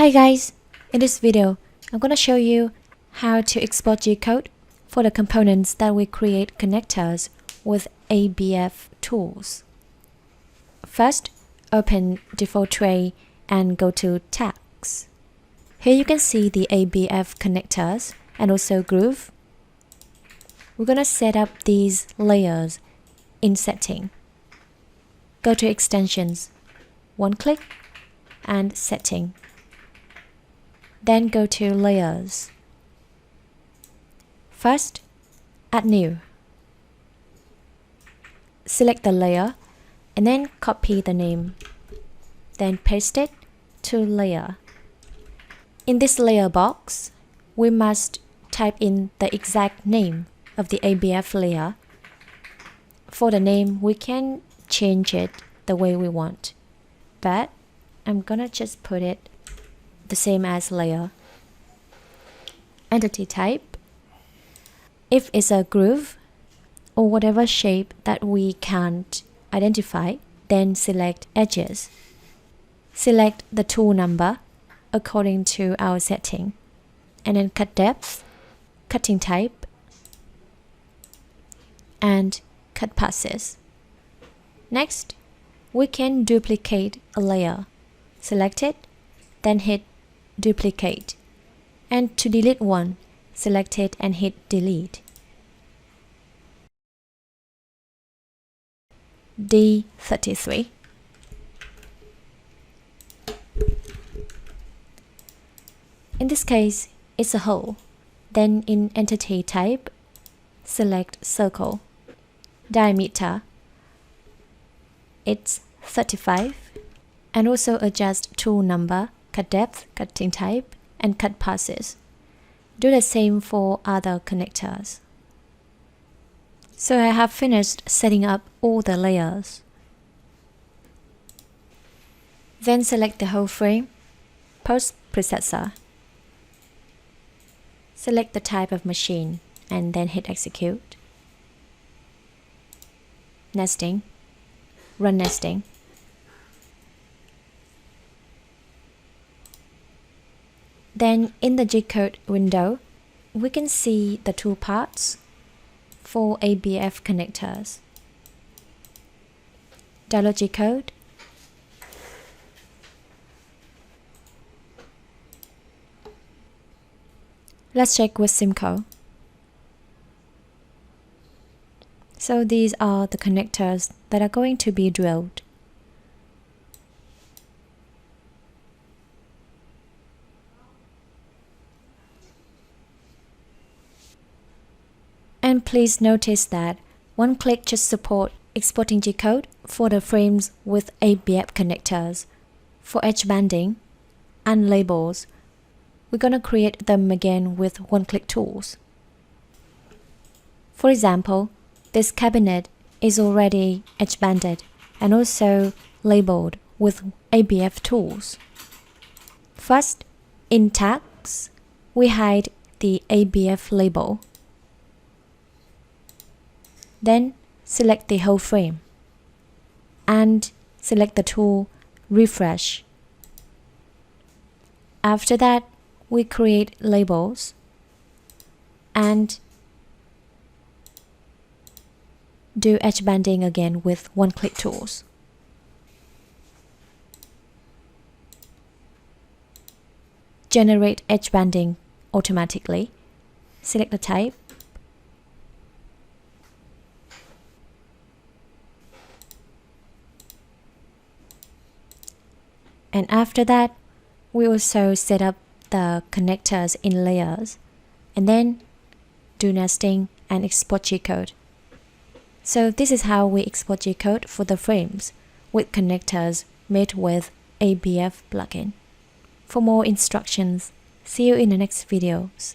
Hi guys, in this video, I'm going to show you how to export Gcode for the components that we create connectors with ABF tools. First, open Default Tray and go to Tags. Here you can see the ABF connectors and also Groove. We're going to set up these layers in Setting. Go to Extensions, OneClick, and Setting. Then go to Layers. First, add New. Select the layer and then copy the name. Then paste it to Layer. In this layer box, we must type in the exact name of the ABF layer. For the name, we can change it the way we want, but I'm gonna just put it the same as layer. Entity type. If it's a groove or whatever shape that we can't identify, then select edges. Select the tool number according to our setting, and then cut depth, cutting type, and cut passes. Next, we can duplicate a layer. Select it, then hit Duplicate. And to delete one, select it and hit Delete. D33. In this case, it's a hole. Then in Entity Type, select Circle. Diameter, it's 35. And also adjust tool number, cut depth, cutting type, and cut passes. Do the same for other connectors. So I have finished setting up all the layers. Then select the whole frame, Post-Processor. Select the type of machine and then hit Execute. Nesting. Run nesting. Then in the Gcode window, we can see the toolpaths for ABF connectors. Download Gcode. Let's check with Simco. So these are the connectors that are going to be drilled. And please notice that OneClick just supports exporting Gcode for the frames with ABF connectors. For edge banding and labels, we're going to create them again with OneClick tools. For example, this cabinet is already edge banded and also labeled with ABF tools. First, in Tags, we hide the ABF label. Then select the whole frame and select the tool Refresh. After that, we create labels and do edge banding again with OneClick tools. Generate edge banding automatically. Select the type. And after that, we also set up the connectors in layers and then do nesting and export Gcode. So this is how we export Gcode for the frames with connectors made with ABF plugin. For more instructions, see you in the next videos.